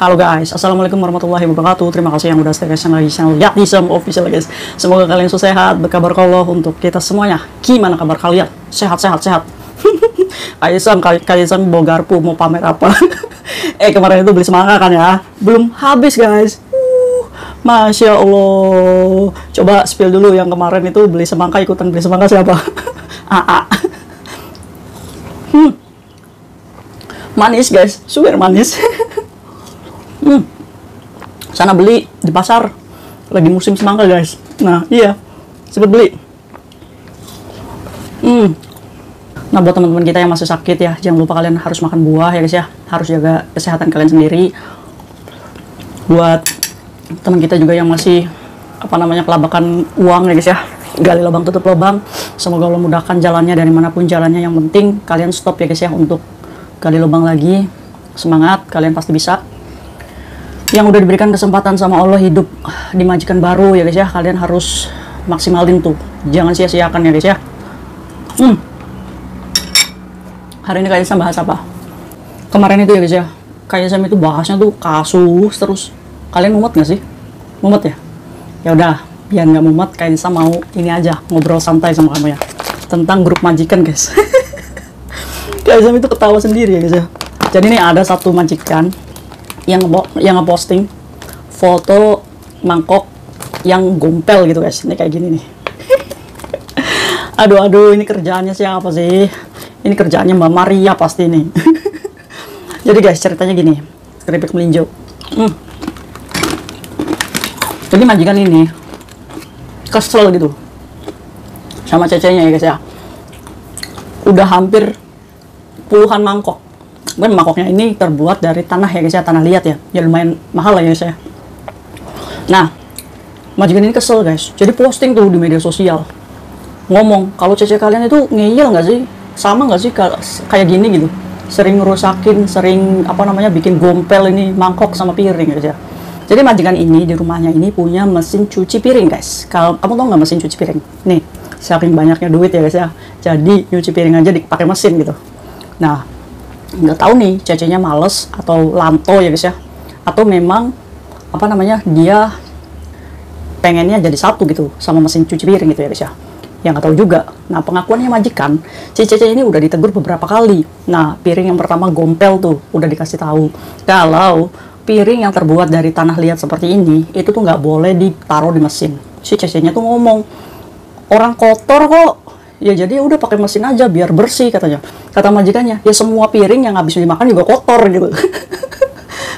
Halo guys, assalamualaikum warahmatullahi wabarakatuh. Terima kasih yang udah stay channel Yatism Official guys. Semoga kalian sehat, berkabar Allah untuk kita semuanya. Gimana kabar kalian? Sehat. Kayaknya bawa garpu mau pamer apa? Kemarin itu beli semangka kan ya? Belum habis guys. Masya Allah. Coba spill dulu yang kemarin itu beli semangka, ikutan beli semangka siapa? AA. Manis guys, super manis. Sana beli di pasar, lagi musim semangka guys. Nah iya, sempet beli. Nah buat teman-teman kita yang masih sakit ya, jangan lupa kalian harus makan buah ya guys ya. Harus jaga kesehatan kalian sendiri. Buat teman kita juga yang masih kelabakan uang ya guys ya, gali lubang tutup lubang. Semoga Allah mudahkan jalannya dari manapun jalannya. Yang penting kalian stop ya guys ya untuk gali lubang lagi. Semangat, kalian pasti bisa. Yang udah diberikan kesempatan sama Allah hidup di majikan baru ya guys ya, kalian harus maksimalin tuh, jangan sia-siakan ya guys ya. Hari ini kalian bahas apa? Kemarin itu ya guys ya, kayak saya itu bahasnya tuh kasus terus. Kalian mumet gak sih? Mumet ya? Ya udah, biar nggak mumet, kayak saya mau ini aja ngobrol santai sama kamu ya tentang grup majikan guys. Kayak saya itu ketawa sendiri ya guys ya. Jadi nih ada satu majikan yang ngeposting foto mangkok yang gompel gitu guys. Ini kayak gini nih. Aduh, ini kerjaannya siapa sih? Ini kerjaannya Mbak Maria pasti nih. Jadi guys, ceritanya gini. Keripik melinjo. Jadi majikan ini kesel gitu sama cecenya ya guys ya. Udah hampir puluhan mangkok. Mangkoknya ini terbuat dari tanah ya guys ya, tanah liat ya. Ya lumayan mahal lah ya guys ya. Nah, majikan ini kesel guys. Jadi posting tuh di media sosial. Ngomong, kalau cece kalian itu ngeyel nggak sih? Sama nggak sih kayak gini gitu? Sering ngerusakin, sering bikin gompel ini mangkok sama piring ya guys ya. Jadi majikan ini di rumahnya ini punya mesin cuci piring guys. Kalau kamu tau nggak mesin cuci piring? Nih, saking banyaknya duit ya guys ya. Jadi nyuci piring aja dipakai mesin gitu. Nah, nggak tahu nih cecenya males atau lanto ya guys ya, atau memang dia pengennya jadi satu gitu sama mesin cuci piring gitu ya guys ya. Yang nggak tahu juga. Nah pengakuannya majikan, si cece ini udah ditegur beberapa kali. Nah piring yang pertama gompel tuh udah dikasih tahu kalau piring yang terbuat dari tanah liat seperti ini itu tuh nggak boleh ditaruh di mesin. Si cecenya tuh ngomong, orang kotor kok. Ya jadi udah pakai mesin aja biar bersih katanya. Kata majikannya, ya semua piring yang habis dimakan juga kotor gitu.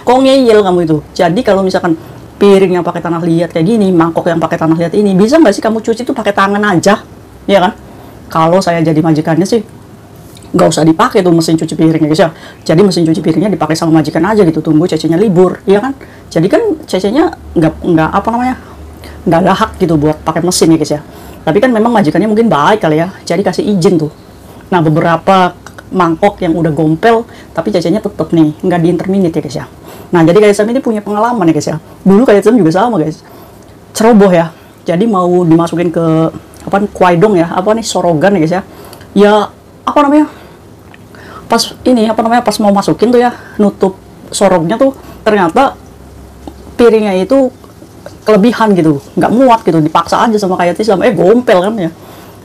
Kok ngeyel kamu itu? Jadi kalau misalkan piring yang pakai tanah liat kayak gini, mangkok yang pakai tanah liat ini, bisa nggak sih kamu cuci tuh pakai tangan aja? Ya kan? Kalau saya jadi majikannya sih nggak usah dipakai tuh mesin cuci piring ya guys ya. Jadi mesin cuci piringnya dipakai sama majikan aja gitu, tunggu cecenya libur, ya kan? Jadi kan cecenya nggak ada hak gitu buat pakai mesin ya guys ya. Tapi kan memang majikannya mungkin baik kali ya, jadi kasih izin tuh. Nah beberapa mangkok yang udah gompel, tapi cecenya tetep nih, nggak diinterminate ya guys ya. Nah jadi kayak Sam ini punya pengalaman ya guys ya. Dulu kayak Sam juga sama guys, ceroboh ya. Jadi mau dimasukin ke kuaidong ya, sorogan ya guys ya. Ya pas mau masukin tuh ya, nutup sorognya tuh ternyata piringnya itu kelebihan gitu, nggak muat gitu, dipaksa aja sama kayak sama gompel kan ya.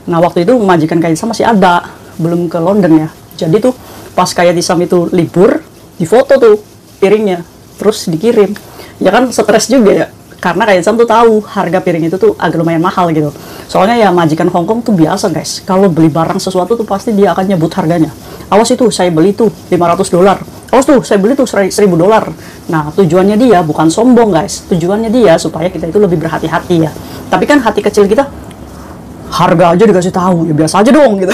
Nah waktu itu majikan kayak masih ada, belum ke London ya. Jadi tuh pas kayak Tisam itu libur, difoto tuh piringnya, terus dikirim. Ya kan stres juga ya, karena kayak Tisam tuh tahu harga piring itu tuh agak lumayan mahal gitu. Soalnya ya majikan Hongkong tuh biasa guys, kalau beli barang sesuatu tuh pasti dia akan nyebut harganya. Awas itu saya beli tuh $500. Awas tuh saya beli tuh $1.000. Nah tujuannya dia bukan sombong guys, tujuannya dia supaya kita itu lebih berhati-hati ya. Tapi kan hati kecil kita, harga aja dikasih tahu, ya biasa aja dong gitu.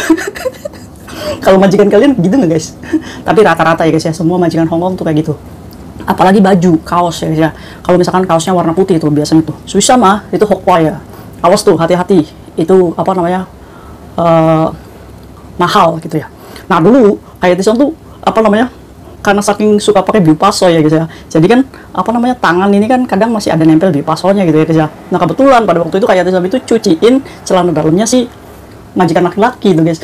Kalau majikan kalian gitu nggak guys? Tapi rata-rata ya guys ya, semua majikan Hongkong tuh kayak gitu. Apalagi baju, kaos ya guys ya. Kalau misalkan kaosnya warna putih tuh biasanya tuh Swiss mah itu Hokwa ya. Awas tuh hati-hati, itu mahal gitu ya. Nah dulu kayak Tisam tuh karena saking suka pakai biupaso ya guys ya. Jadi kan tangan ini kan kadang masih ada nempel biupasonya gitu ya guys ya. Nah kebetulan pada waktu itu kayak Tisam itu cuciin celana dalamnya si majikan laki-laki tuh guys.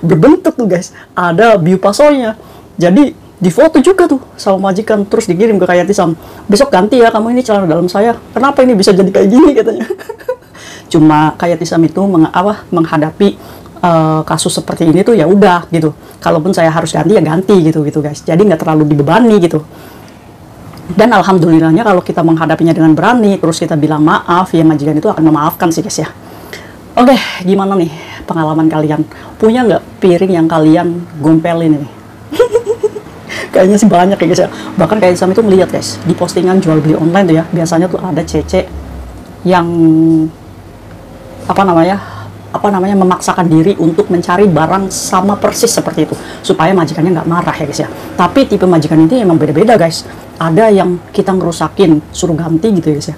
Berbentuk tuh guys, ada biupasonya. Jadi Difoto juga tuh sama majikan, terus dikirim ke Kak Yatisam. Besok ganti ya kamu, ini celana dalam saya. Kenapa ini bisa jadi kayak gini katanya. Cuma Kak Yatisam itu menghadapi kasus seperti ini tuh ya udah gitu. Kalaupun saya harus ganti ya ganti gitu guys. Jadi nggak terlalu dibebani gitu. Dan alhamdulillahnya kalau kita menghadapinya dengan berani, terus kita bilang maaf, ya majikan itu akan memaafkan sih guys ya. Oke, gimana nih pengalaman kalian? Punya nggak piring yang kalian gompelin ini? Kayaknya sih banyak ya guys ya. Bahkan kayak Sam itu ngeliat guys, di postingan jual beli online tuh ya, biasanya tuh ada cece yang apa namanya memaksakan diri untuk mencari barang sama persis seperti itu supaya majikannya nggak marah ya guys ya. Tapi tipe majikan ini emang beda-beda guys. Ada yang kita ngerusakin suruh ganti gitu ya guys ya.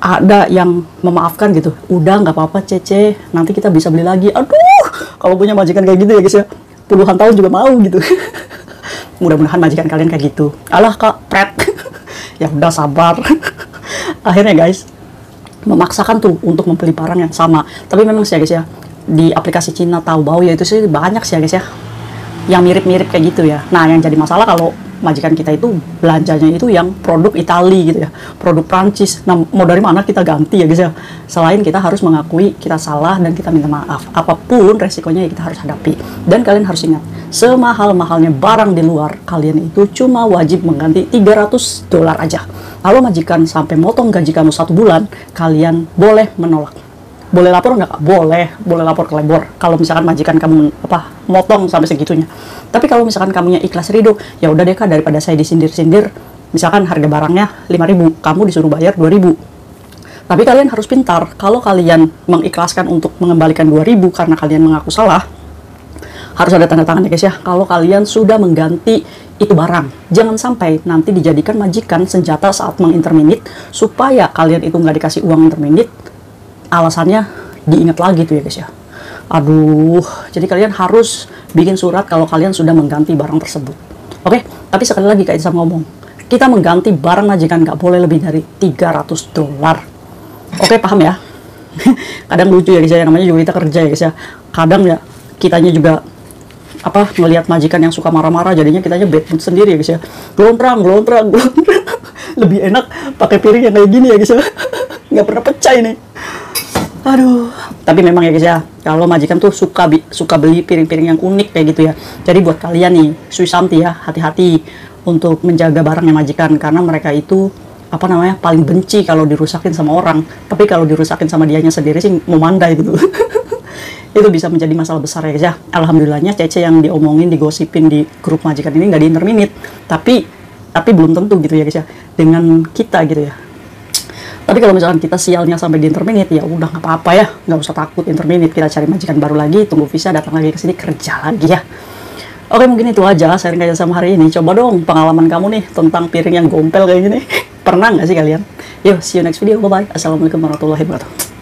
Ada yang memaafkan gitu, udah nggak apa-apa cece, nanti kita bisa beli lagi. Aduh, kalau punya majikan kayak gitu ya guys ya, puluhan tahun juga mau gitu. Mudah-mudahan majikan kalian kayak gitu. Alah kak, pret. Ya udah sabar. Akhirnya guys, memaksakan tuh untuk membeli barang yang sama. Tapi memang sih ya guys ya, di aplikasi Cina Taobao ya itu sih banyak sih ya guys ya, yang mirip-mirip kayak gitu ya. Nah yang jadi masalah kalau majikan kita itu belanjanya itu yang produk Itali gitu ya, produk Prancis. Nah mau dari mana kita ganti ya guys ya, selain kita harus mengakui kita salah dan kita minta maaf, apapun resikonya ya kita harus hadapi. Dan kalian harus ingat, semahal-mahalnya barang di luar, kalian itu cuma wajib mengganti $300 aja. Kalau majikan sampai motong gaji kamu 1 bulan, kalian boleh menolak. Boleh lapor nggak kak? Boleh lapor ke labor. Kalau misalkan majikan kamu motong sampai segitunya. Tapi kalau misalkan kamunya ikhlas ridho, ya udah deh kak, daripada saya disindir-sindir. Misalkan harga barangnya 5.000, kamu disuruh bayar 2.000. Tapi kalian harus pintar. Kalau kalian mengikhlaskan untuk mengembalikan 2.000 karena kalian mengaku salah, harus ada tanda tangan ya guys ya. Kalau kalian sudah mengganti itu barang, jangan sampai nanti dijadikan majikan senjata saat menginterminate supaya kalian itu nggak dikasih uang interminate. Alasannya diingat lagi tuh ya guys ya. Aduh, jadi kalian harus bikin surat kalau kalian sudah mengganti barang tersebut. Oke, tapi sekali lagi kayak Sam ngomong, kita mengganti barang majikan nggak boleh lebih dari $300. Oke, paham ya? Kadang lucu ya guys ya, namanya juga kita kerja ya guys ya. Kadang ya kitanya juga melihat majikan yang suka marah-marah, jadinya kitanya bad mood sendiri ya guys ya. Gelontrang. Lebih enak pakai piring yang kayak gini ya guys ya. Nggak pernah pecah ini. Aduh, tapi memang ya guys ya, kalau majikan tuh suka beli piring-piring yang unik kayak gitu ya. Jadi buat kalian nih, Suisanti ya, hati-hati untuk menjaga barangnya majikan, karena mereka itu paling benci kalau dirusakin sama orang. Tapi kalau dirusakin sama dianya sendiri sih mau mandai gitu. Itu bisa menjadi masalah besar ya guys ya. Alhamdulillahnya cece yang diomongin, digosipin di grup majikan ini nggak di-interminate. Tapi belum tentu gitu ya guys ya, dengan kita gitu ya. Tapi kalau misalkan kita sialnya sampai di interminate, ya udah nggak apa-apa ya, nggak usah takut interminate, kita cari majikan baru lagi, tunggu visa, datang lagi ke sini, kerja lagi ya. Oke, mungkin itu aja sharing kayak sama hari ini. Coba dong pengalaman kamu nih tentang piring yang gompel kayak gini. Pernah nggak sih kalian? Yuk, see you next video, bye bye. Assalamualaikum warahmatullahi wabarakatuh.